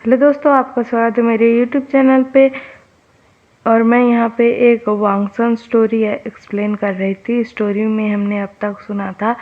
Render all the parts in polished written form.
Hello दोस्तों, आपका स्वागत है मेरे यूट्यूब चैनल पे। और मैं यहाँ पे एक वांगसन स्टोरी एक्सप्लेन कर रही थी। स्टोरी में हमने अब तक सुना था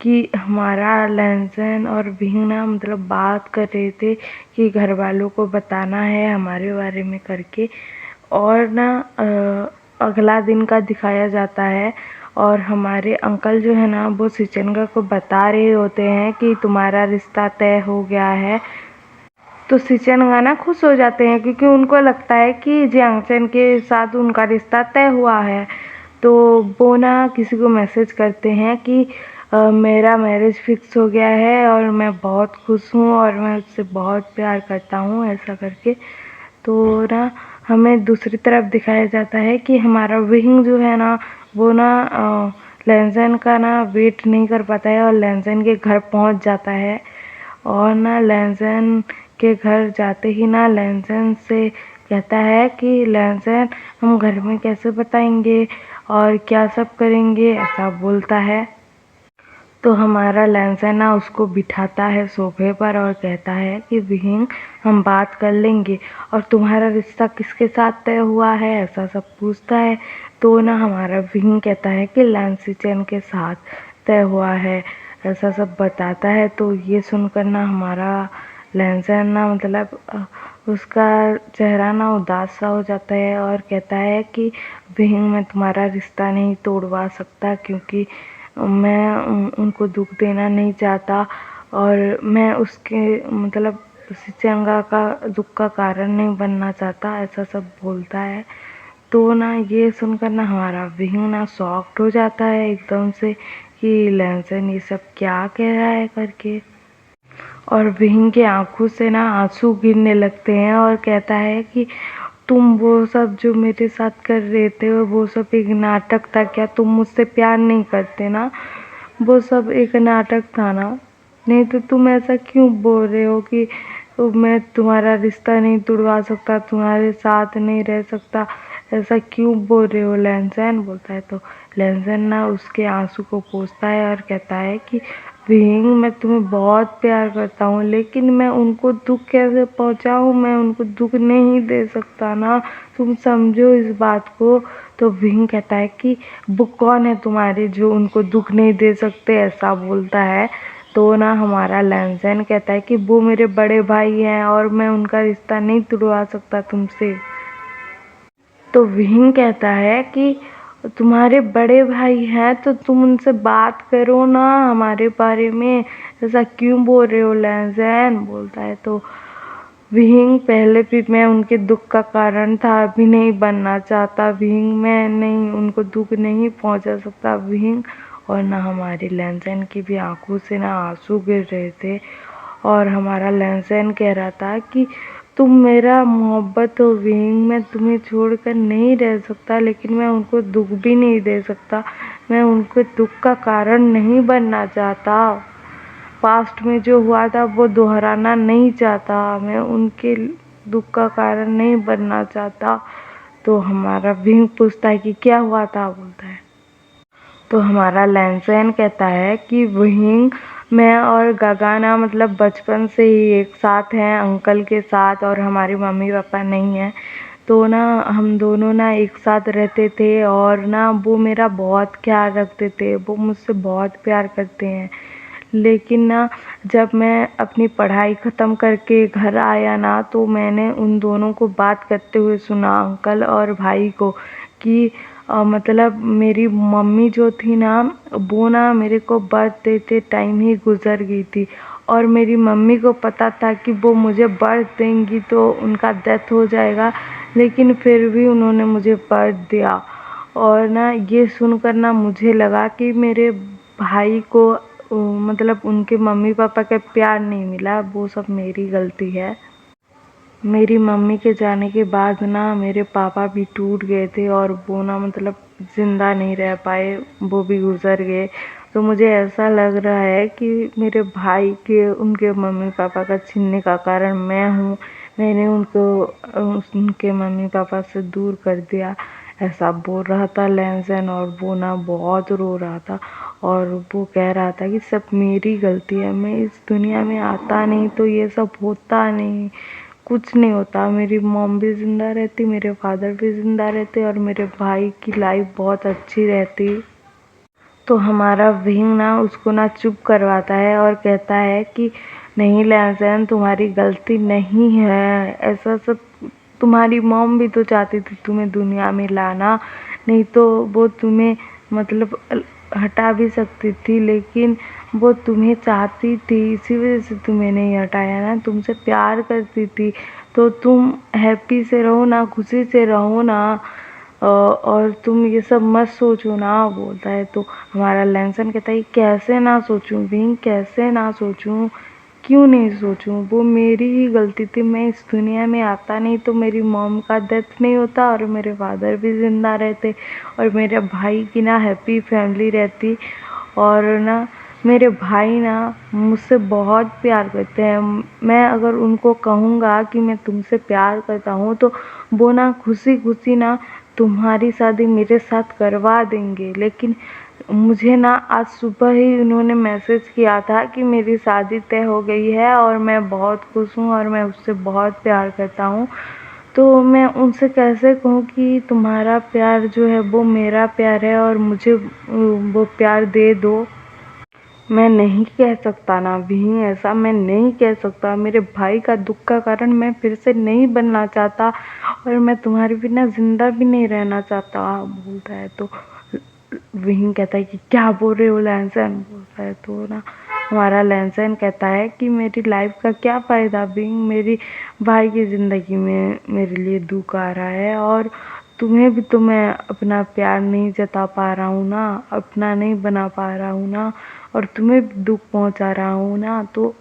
कि हमारा लैंसन और विंगना मतलब बात कर रहे थे कि घर वालों को बताना है हमारे बारे में करके। और ना अगला दिन का दिखाया जाता है और हमारे अंकल जो है ना वो सिचनगा को बता रहे होते हैं कि तुम्हारा रिश्ता तय हो गया है। तो सिचनगा ना खुश हो जाते हैं क्योंकि उनको लगता है कि जियांगचन के साथ उनका रिश्ता तय हुआ है। तो वो ना किसी को मैसेज करते हैं कि मेरा मैरिज फिक्स हो गया है और मैं बहुत खुश हूँ और मैं उससे बहुत प्यार करता हूँ, ऐसा करके। तो ना हमें दूसरी तरफ दिखाया जाता है कि हमारा विंग जो है ना वो ना लैंसन का ना वेट नहीं कर पाता है और लैंसन के घर पहुंच जाता है। और ना लैंसन के घर जाते ही ना लैंसन से कहता है कि लैंसन हम घर में कैसे बताएंगे और क्या सब करेंगे, ऐसा बोलता है। तो हमारा लैंसन ना उसको बिठाता है सोफे पर और कहता है कि विहिंग हम बात कर लेंगे और तुम्हारा रिश्ता किसके साथ तय हुआ है, ऐसा सब पूछता है। तो ना हमारा विहिंग कहता है कि लैंसिचन के साथ तय हुआ है, ऐसा सब बताता है। तो ये सुनकर ना हमारा लैंसन ना मतलब उसका चेहरा ना उदास सा हो जाता है और कहता है कि विहिंग मैं तुम्हारा रिश्ता नहीं तोड़वा सकता क्योंकि मैं उनको दुख देना नहीं चाहता और मैं उसके मतलब सिचंगा का दुख का कारण नहीं बनना चाहता, ऐसा सब बोलता है। तो ना ये सुनकर ना हमारा विंग ना शॉक्ड हो जाता है एकदम से कि लैंसन ये सब क्या कह रहा है करके। और विंग की आंखों से ना आंसू गिरने लगते हैं और कहता है कि तुम वो सब जो मेरे साथ कर रहे थे वो सब एक नाटक था क्या? तुम मुझसे प्यार नहीं करते ना? वो सब एक नाटक था ना? नहीं तो तुम ऐसा क्यों बोल रहे हो कि मैं तुम्हारा रिश्ता नहीं तुड़वा सकता, तुम्हारे साथ नहीं रह सकता, ऐसा क्यों बोल रहे हो लैंसन? बोलता है। तो लैंसन ना उसके आंसू को पोंछता है और कहता है कि विंग मैं तुम्हें बहुत प्यार करता हूँ लेकिन मैं उनको दुख कैसे पहुँचाऊँ, मैं उनको दुख नहीं दे सकता ना, तुम समझो इस बात को। तो विंग कहता है कि वो कौन है तुम्हारे जो उनको दुख नहीं दे सकते, ऐसा बोलता है। तो ना हमारा लैंसन कहता है कि वो मेरे बड़े भाई हैं और मैं उनका रिश्ता नहीं तुड़वा सकता तुमसे। तो विंग कहता है कि तुम्हारे बड़े भाई हैं तो तुम उनसे बात करो ना हमारे बारे में, ऐसा क्यों बोल रहे हो लैंसन? बोलता है। तो विंग पहले भी मैं उनके दुख का कारण था, अभी नहीं बनना चाहता विंग, मैं नहीं उनको दुख नहीं पहुंचा सकता विंग। और ना हमारी लैंसन की भी आंखों से ना आंसू गिर रहे थे और हमारा लैंसन कह रहा था कि तुम मेरा मोहब्बत हो विंग, मैं तुम्हें छोड़कर नहीं रह सकता लेकिन मैं उनको दुख भी नहीं दे सकता, मैं उनके दुख का कारण नहीं बनना चाहता, पास्ट में जो हुआ था वो दोहराना नहीं चाहता, मैं उनके दुख का कारण नहीं बनना चाहता। तो हमारा विंग पूछता है कि क्या हुआ था? बोलता है। तो हमारा लैंसन कहता है कि विंग मैं और गगाना मतलब बचपन से ही एक साथ हैं अंकल के साथ और हमारे मम्मी पापा नहीं हैं। तो ना हम दोनों ना एक साथ रहते थे और ना वो मेरा बहुत ख्याल रखते थे, वो मुझसे बहुत प्यार करते हैं। लेकिन ना जब मैं अपनी पढ़ाई ख़त्म करके घर आया ना तो मैंने उन दोनों को बात करते हुए सुना, अंकल और भाई को, कि मतलब मेरी मम्मी जो थी ना वो ना मेरे को बर्थ देते टाइम ही गुज़र गई थी और मेरी मम्मी को पता था कि वो मुझे बर्थ देंगी तो उनका डेथ हो जाएगा, लेकिन फिर भी उन्होंने मुझे बर्थ दिया। और ना ये सुनकर ना मुझे लगा कि मेरे भाई को मतलब उनके मम्मी पापा का प्यार नहीं मिला, वो सब मेरी गलती है। मेरी मम्मी के जाने के बाद ना मेरे पापा भी टूट गए थे और वो ना मतलब ज़िंदा नहीं रह पाए, वो भी गुज़र गए। तो मुझे ऐसा लग रहा है कि मेरे भाई के उनके मम्मी पापा का छीनने का कारण मैं हूँ, मैंने उनको उनके मम्मी पापा से दूर कर दिया, ऐसा बोल रहा था लैंसन। और वो ना बहुत रो रहा था और वो कह रहा था कि सब मेरी गलती है, मैं इस दुनिया में आता नहीं तो ये सब होता नहीं, कुछ नहीं होता, मेरी मॉम भी ज़िंदा रहती, मेरे फादर भी ज़िंदा रहते और मेरे भाई की लाइफ बहुत अच्छी रहती। तो हमारा विंग ना उसको ना चुप करवाता है और कहता है कि नहीं लैंसन, तुम्हारी गलती नहीं है, ऐसा सब तुम्हारी मॉम भी तो चाहती थी तुम्हें दुनिया में लाना, नहीं तो वो तुम्हें मतलब हटा भी सकती थी, लेकिन वो तुम्हें चाहती थी, इसी वजह से तुम्हें नहीं हटाया ना, तुमसे प्यार करती थी, तो तुम हैप्पी से रहो ना, खुशी से रहो ना, और तुम ये सब मत सोचो ना, बोलता है। तो हमारा लैंसन कहता है कैसे ना सोचूं विंग, कैसे ना सोचूं, क्यों नहीं सोचूं, वो मेरी ही गलती थी, मैं इस दुनिया में आता नहीं तो मेरी मॉम का डेथ नहीं होता और मेरे फादर भी ज़िंदा रहते और मेरे भाई की ना हैप्पी फैमिली रहती। और ना मेरे भाई ना मुझसे बहुत प्यार करते हैं, मैं अगर उनको कहूँगा कि मैं तुमसे प्यार करता हूँ तो वो ना खुशी खुशी ना तुम्हारी शादी मेरे साथ करवा देंगे। लेकिन मुझे ना आज सुबह ही उन्होंने मैसेज किया था कि मेरी शादी तय हो गई है और मैं बहुत खुश हूँ और मैं उससे बहुत प्यार करता हूँ। तो मैं उनसे कैसे कहूँ कि तुम्हारा प्यार जो है वो मेरा प्यार है और मुझे वो प्यार दे दो। मैं नहीं कह सकता ना विंग, ऐसा मैं नहीं कह सकता, मेरे भाई का दुख का कारण मैं फिर से नहीं बनना चाहता और मैं तुम्हारे बिना ज़िंदा भी नहीं रहना चाहता, बोलता है। तो विंग कहता है कि क्या बोल रहे हो लैंसन, बोलता है। तो ना हमारा लैंसन कहता है कि मेरी लाइफ का क्या फ़ायदा विंग, मेरी भाई की ज़िंदगी में मेरे लिए दुख आ रहा है और तुम्हें भी तो मैं अपना प्यार नहीं जता पा रहा हूँ ना, अपना नहीं बना पा रहा हूँ ना, और तुम्हें भी दुख पहुँचा रहा हूँ ना, तो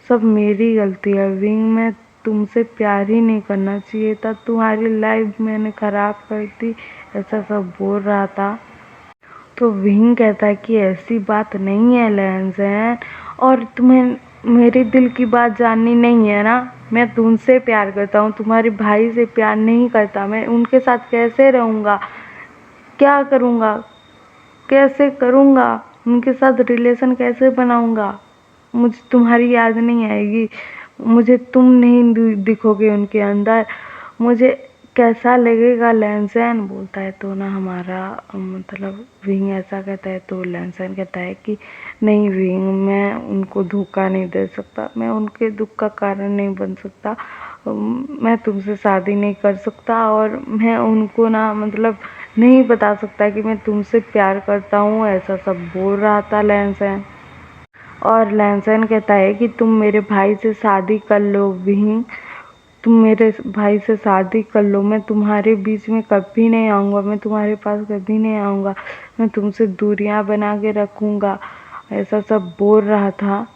सब मेरी गलती है विंग, मैं तुमसे प्यार ही नहीं करना चाहिए था, तुम्हारी लाइफ मैंने ख़राब कर दी, ऐसा सब बोल रहा था। तो विंग कहता है कि ऐसी बात नहीं है लैंसन, और तुम्हें मेरे दिल की बात जाननी नहीं है ना, मैं तुमसे प्यार करता हूँ, तुम्हारे भाई से प्यार नहीं करता, मैं उनके साथ कैसे रहूँगा, क्या करूँगा, कैसे करूँगा, उनके साथ रिलेशन कैसे बनाऊँगा, मुझे तुम्हारी याद नहीं आएगी, मुझे तुम नहीं दिखोगे उनके अंदर, मुझे कैसा लगेगा लैंसन, बोलता है। तो ना हमारा मतलब विंग ऐसा कहता है। तो लैंसन कहता है कि नहीं विंग, मैं उनको धोखा नहीं दे सकता, मैं उनके दुख का कारण नहीं बन सकता, मैं तुमसे शादी नहीं कर सकता और मैं उनको ना मतलब नहीं बता सकता कि मैं तुमसे प्यार करता हूँ, ऐसा सब बोल रहा था लैंसन। और लैंसन कहता है कि तुम मेरे भाई से शादी कर लो विंग, तुम मेरे भाई से शादी कर लो, मैं तुम्हारे बीच में कभी नहीं आऊँगा, मैं तुम्हारे पास कभी नहीं आऊँगा, मैं तुमसे दूरियां बना के रखूँगा, ऐसा सब बोल रहा था।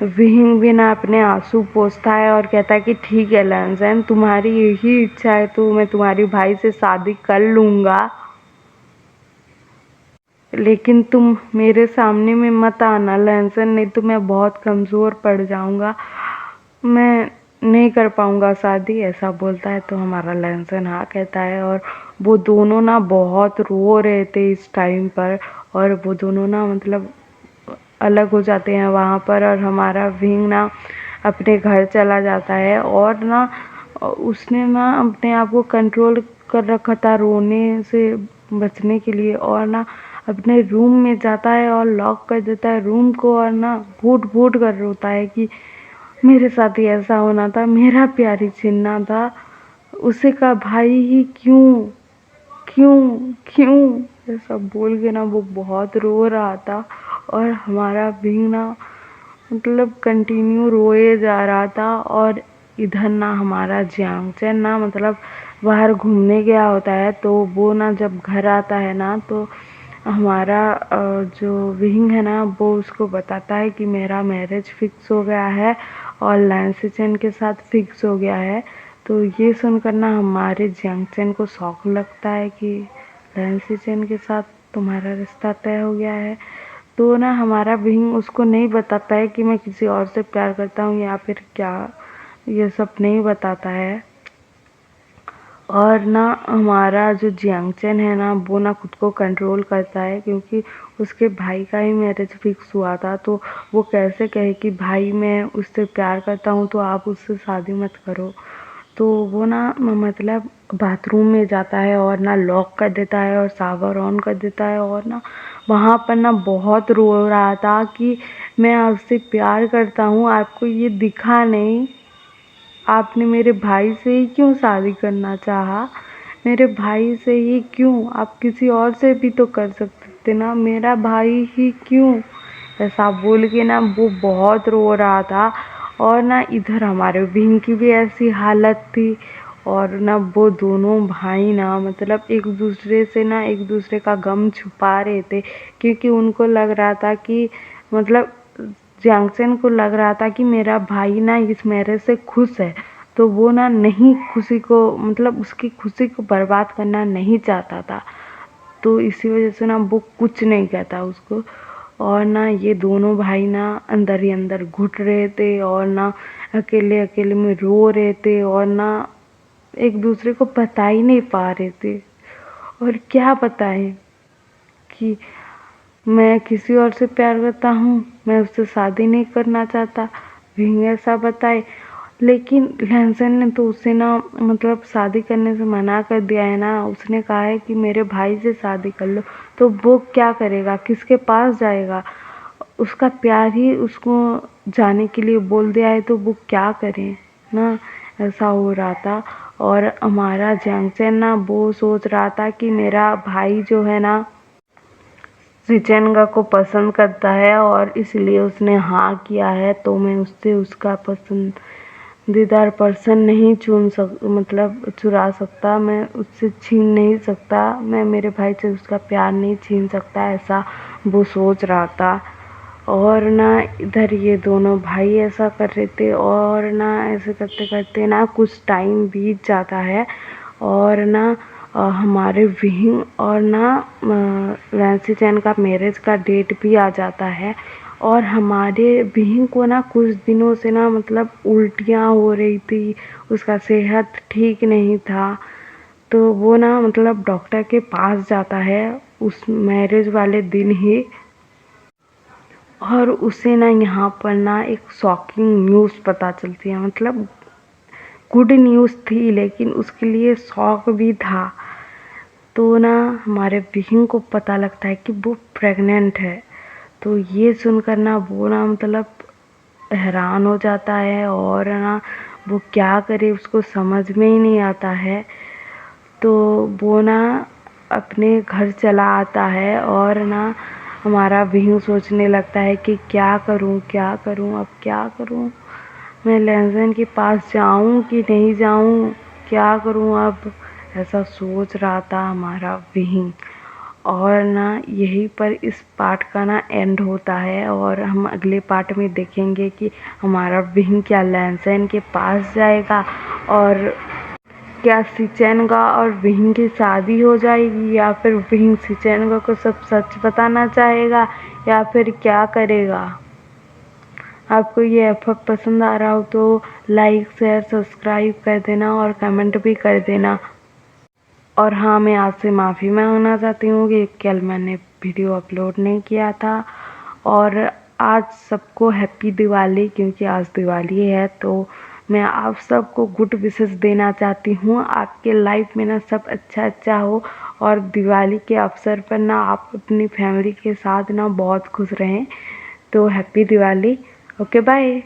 विंग भी ना अपने आंसू पोंछता है और कहता है कि ठीक है लैंसन, तुम्हारी यही इच्छा है तो मैं तुम्हारी भाई से शादी कर लूँगा, लेकिन तुम मेरे सामने में मत आना लैंसन, नहीं तो मैं बहुत कमज़ोर पड़ जाऊँगा, मैं नहीं कर पाऊँगा शादी, ऐसा बोलता है। तो हमारा लैंसन हाँ कहता है और वो दोनों ना बहुत रो रहे थे इस टाइम पर, और वो दोनों ना मतलब अलग हो जाते हैं वहाँ पर, और हमारा विंग ना अपने घर चला जाता है और ना उसने ना अपने आप को कंट्रोल कर रखा था रोने से बचने के लिए, और ना अपने रूम में जाता है और लॉक कर देता है रूम को और ना फूट फूट कर रोता है कि मेरे साथ ही ऐसा होना था, मेरा प्यार ही छीनना था, उसे का भाई ही क्यों, क्यों क्यों, ये सब बोल के ना वो बहुत रो रहा था। और हमारा विंग ना मतलब कंटिन्यू रोए जा रहा था, और इधर ना हमारा जियांगचैन ना मतलब बाहर घूमने गया होता है, तो वो ना जब घर आता है ना तो हमारा जो विंग है ना वो उसको बताता है कि मेरा मैरिज फिक्स हो गया है और लैंसीचेन के साथ फिक्स हो गया है। तो ये सुनकर ना हमारे जियांगचैन को शौक लगता है कि लैंसीचेन के साथ तुम्हारा रिश्ता तय हो गया है। तो ना हमारा विंग उसको नहीं बताता है कि मैं किसी और से प्यार करता हूँ या फिर क्या, ये सब नहीं बताता है। और ना हमारा जो जियांगचन है ना वो ना खुद को कंट्रोल करता है, क्योंकि उसके भाई का ही मैरिज फिक्स हुआ था। तो वो कैसे कहे कि भाई मैं उससे प्यार करता हूँ तो आप उससे शादी मत करो। तो वो ना मतलब बाथरूम में जाता है और ना लॉक कर देता है और शावर ऑन कर देता है, और ना वहाँ पर ना बहुत रो रहा था कि मैं आपसे प्यार करता हूँ, आपको ये दिखा नहीं? आपने मेरे भाई से ही क्यों शादी करना चाहा? मेरे भाई से ही क्यों? आप किसी और से भी तो कर सकते थे ना, मेरा भाई ही क्यों? ऐसा बोल के ना वो बहुत रो रहा था। और ना इधर हमारे विंग की भी ऐसी हालत थी। और ना वो दोनों भाई ना मतलब एक दूसरे से ना एक दूसरे का गम छुपा रहे थे, क्योंकि उनको लग रहा था कि मतलब जियांगचन को लग रहा था कि मेरा भाई ना इस मैरिज से खुश है, तो वो ना नहीं खुशी को मतलब उसकी खुशी को बर्बाद करना नहीं चाहता था। तो इसी वजह से ना वो कुछ नहीं कहता उसको। और ना ये दोनों भाई ना अंदर ही अंदर घुट रहे थे और ना अकेले अकेले में रो रहे थे, और ना एक दूसरे को बता ही नहीं पा रहे थे। और क्या बताएं कि मैं किसी और से प्यार करता हूँ, मैं उससे शादी नहीं करना चाहता, विंग ऐसा बताए। लेकिन लहसन ने तो उसे ना मतलब शादी करने से मना कर दिया है ना। उसने कहा है कि मेरे भाई से शादी कर लो। तो वो क्या करेगा, किसके पास जाएगा? उसका प्यार ही उसको जाने के लिए बोल दिया है, तो वो क्या करे ना। ऐसा हो रहा था। और हमारा जंगचन ना वो सोच रहा था कि मेरा भाई जो है ना जिचेंगा को पसंद करता है और इसलिए उसने हाँ किया है, तो मैं उससे उसका पसंदीदा पर्सन नहीं मतलब चुरा सकता, मैं उससे छीन नहीं सकता, मैं मेरे भाई से उसका प्यार नहीं छीन सकता, ऐसा वो सोच रहा था। और ना इधर ये दोनों भाई ऐसा कर रहे थे, और ना ऐसे करते करते ना कुछ टाइम बीत जाता है। और ना हमारे विंग और ना वैंसी चैन का मैरिज का डेट भी आ जाता है। और हमारे विंग को ना कुछ दिनों से ना मतलब उल्टियाँ हो रही थी, उसका सेहत ठीक नहीं था। तो वो ना मतलब डॉक्टर के पास जाता है उस मैरिज वाले दिन ही। और उसे ना यहाँ पर ना एक शॉकिंग न्यूज़ पता चलती है, मतलब गुड न्यूज़ थी लेकिन उसके लिए शौक भी था। तो ना हमारे विंग को पता लगता है कि वो प्रेग्नेंट है। तो ये सुनकर ना वो ना मतलब हैरान हो जाता है, और ना वो क्या करे उसको समझ में ही नहीं आता है। तो वो ना अपने घर चला आता है, और ना हमारा विंग सोचने लगता है कि क्या करूं क्या करूं, अब क्या करूं, मैं लहसन के पास जाऊं कि नहीं जाऊं, क्या करूं अब, ऐसा सोच रहा था हमारा विंग। और ना यहीं पर इस पार्ट का ना एंड होता है, और हम अगले पार्ट में देखेंगे कि हमारा विंग क्या लहसन के पास जाएगा, और क्या सिचेनगा और विंग की शादी हो जाएगी, या फिर विंग सिचेनगा को सब सच बताना चाहेगा, या फिर क्या करेगा। आपको ये एफर्ट पसंद आ रहा हो तो लाइक शेयर सब्सक्राइब कर देना और कमेंट भी कर देना। और हाँ, मैं आपसे माफ़ी मांगना चाहती हूँ कि कल मैंने वीडियो अपलोड नहीं किया था। और आज सबको हैप्पी दिवाली, क्योंकि आज दिवाली है। तो मैं आप सबको गुड विशेस देना चाहती हूँ, आपके लाइफ में ना सब अच्छा अच्छा हो, और दिवाली के अवसर पर ना आप अपनी फैमिली के साथ ना बहुत खुश रहें। तो हैप्पी दिवाली। Okay bye.